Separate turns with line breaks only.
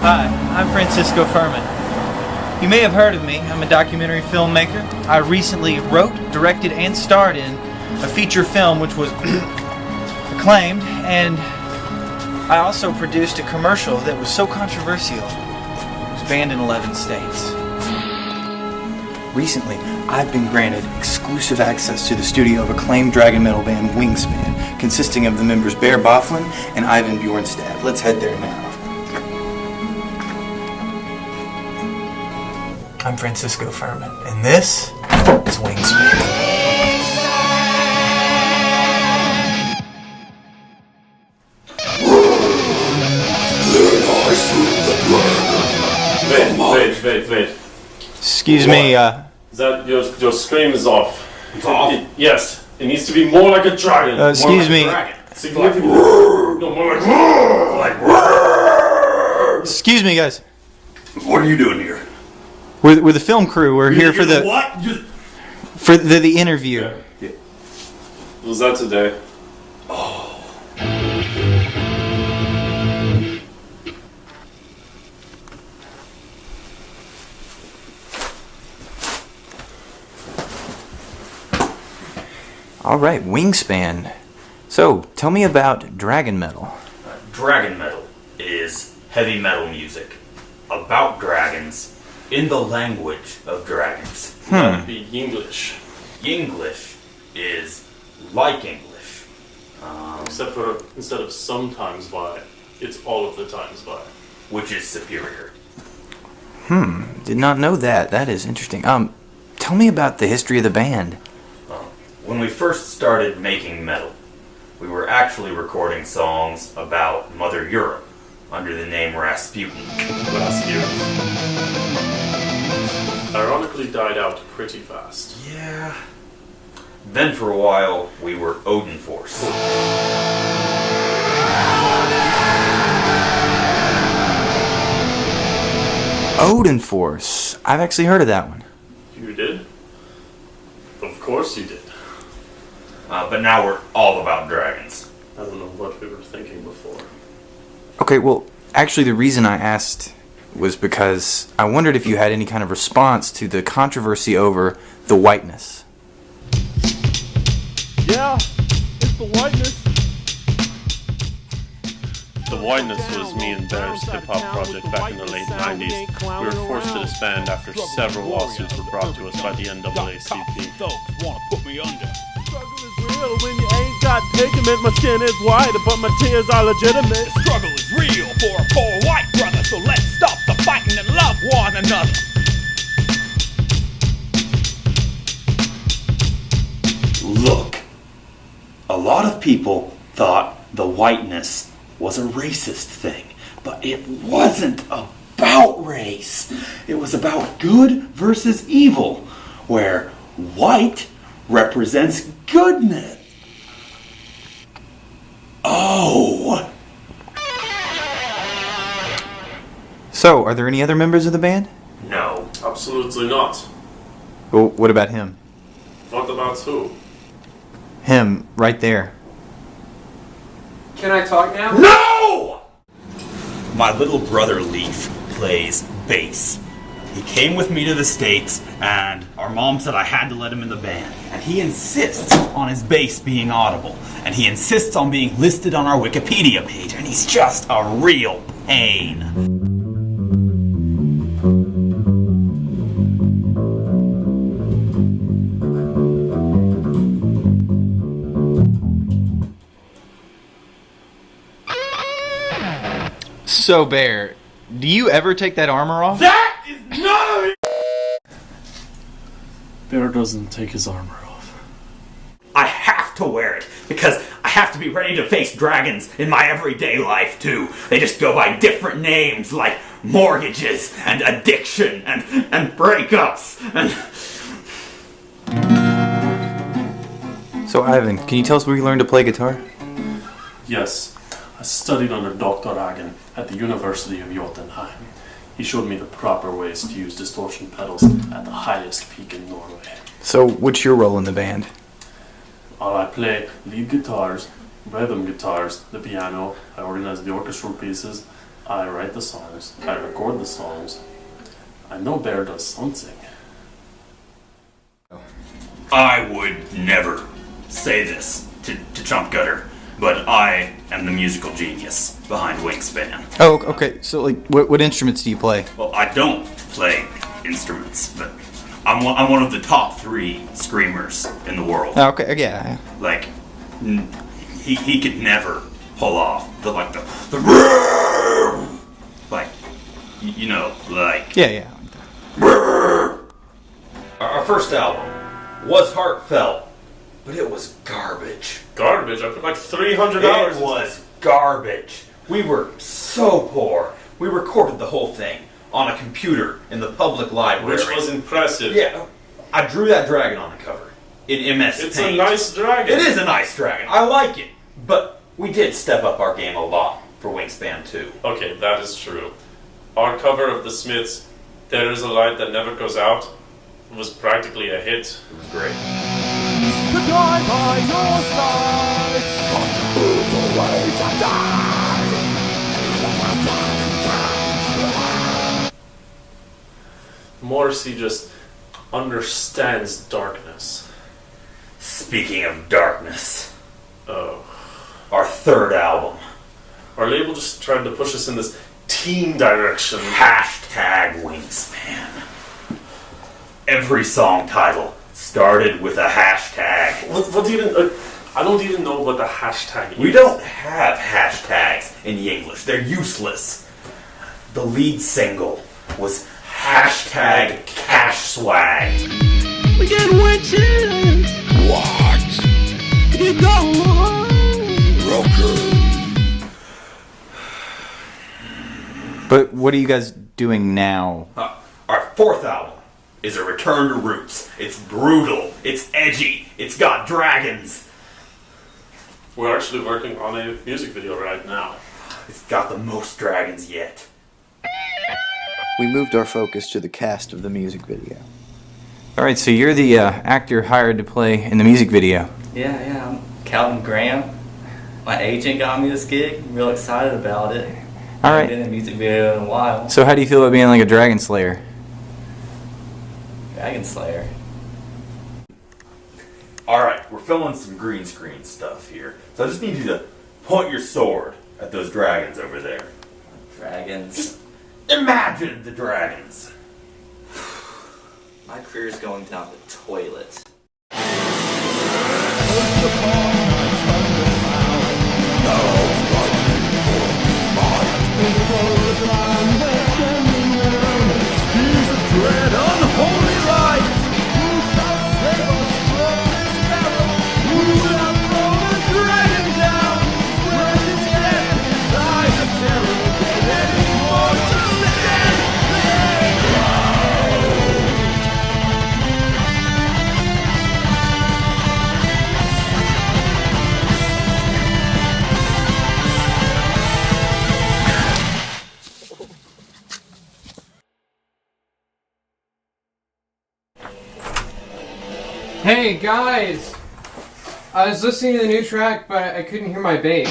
Hi, I'm Francisco Furman. You may have heard of me. I'm a documentary filmmaker. I recently wrote, directed, and starred in a feature film which was acclaimed, and I also produced a commercial that was so controversial it was banned in 11 states. Recently, I've been granted exclusive access to the studio of acclaimed dragon metal band Wyngspan, consisting of the members Bear Bofflin and Ivan Bjornstad. Let's head there now. I'm Francisco Furman, and this is Wyngspan.
Wait.
Excuse me,
Is that your scream is off? It's off? Yes. It needs to be more like a dragon.
excuse me.
Significantly. No, more like.
Excuse me, guys.
What are you doing here?
We're the film crew. We're here for the
what?
for the interview.
Yeah. Was that today?
All right, Wyngspan. So, tell me about dragon metal.
Dragon metal is heavy metal music about dragons in the language of dragons.
That would be English.
English is like English.
Except for instead of sometimes by, it's all of the times by.
Which is superior.
Did not know that. That is interesting. Tell me about the history of the band.
When we first started making metal, we were actually recording songs about Mother Europe under the name Rasputin.
Rasputin. Ironically died out pretty fast.
Yeah. Then for a while, we were Odin Force.
Odin Force. I've actually heard of that one.
You did? Of course you did.
But now we're all about dragons.
I don't know what we were thinking before.
Okay, well, actually the reason I asked was because I wondered if you had any kind of response to the controversy over the whiteness.
Yeah, it's the whiteness.
The Whiteness was me and Bear's hip-hop project back in the late 90s. We were forced to disband after several lawsuits were brought to us by the NAACP.
Struggle is real when you ain't got pigment. My skin is white, but my tears are legitimate.
The struggle is real for a poor white brother, so let's stop the fighting and love one another.
Look, a lot of people thought the whiteness was a racist thing, but it wasn't about race. It was about good versus evil, where white represents goodness. Oh!
So, are there any other members of the band?
No.
Absolutely not.
Well, what about him?
What about who?
Him, right there.
Can I talk now?
No!
My little brother Leaf plays bass. He came with me to the States, and our mom said I had to let him in the band. And he insists on his bass being audible. And he insists on being listed on our Wikipedia page. And he's just a real pain.
So, Bear, do you ever take that armor off?
That is none of it!
Bear doesn't take his armor off.
I have to wear it because I have to be ready to face dragons in my everyday life too. They just go by different names like mortgages and addiction and breakups and...
So, Ivan, can you tell us where you learned to play guitar?
Yes, I studied under Dr. Hagen at the University of Jotunheim. He showed me the proper ways to use distortion pedals at the highest peak in Norway.
So, what's your role in the band?
I play lead guitars, rhythm guitars, the piano, I organize the orchestral pieces, I write the songs, I record the songs. I know Bear does something.
I would never say this to Chump Gutter, but I am the musical genius behind Wyngspan.
Oh, okay. So, like, what instruments do you play?
Well, I don't play instruments, but I'm one of the top 3 screamers in the world.
Oh, okay, yeah.
Like, he could never pull off the like you know, like.
Yeah.
Our first album was heartfelt, but it was garbage.
Garbage? I put like 300 hours.
It was garbage. We were so poor. We recorded the whole thing on a computer in the public library.
Which was impressive.
Yeah, I drew that dragon on the cover in MS
It's
Paint.
a nice dragon.
It is a nice dragon. I like it. But we did step up our game a lot for Wyngspan 2.
Okay, that is true. Our cover of the Smiths, There Is a Light That Never Goes Out, was practically a hit.
It was great.
To die by your side, but move away to die.
Morrissey just understands darkness.
Speaking of darkness,
Oh.
our third album,
Our label just tried to push us in this teen direction.
hashtag Wyngspan. Every song title started with a hashtag.
What even... I don't even know what the hashtag is.
We don't have hashtags in the English. They're useless. The lead single was hashtag Cash Swag.
We get witches. What? You go.
But what are you guys doing now?
Our fourth album is a return to roots. It's brutal. It's edgy. It's got dragons.
We're actually working on a music video right now.
It's got the most dragons yet.
We moved our focus to the cast of the music video.
All right, so you're the actor hired to play in the music video.
Yeah, I'm Calvin Graham. My agent got me this gig. I'm real excited about it.
All
I
right.
haven't been in a music video in a while.
So how do you feel about being like a dragon slayer?
Dragon Slayer.
Alright, we're filming some green screen stuff here. So I just need you to point your sword at those dragons over there.
Dragons.
Imagine the dragons.
My career's going down the toilet.
Hey guys! I was listening to the new track, but I couldn't hear my bass.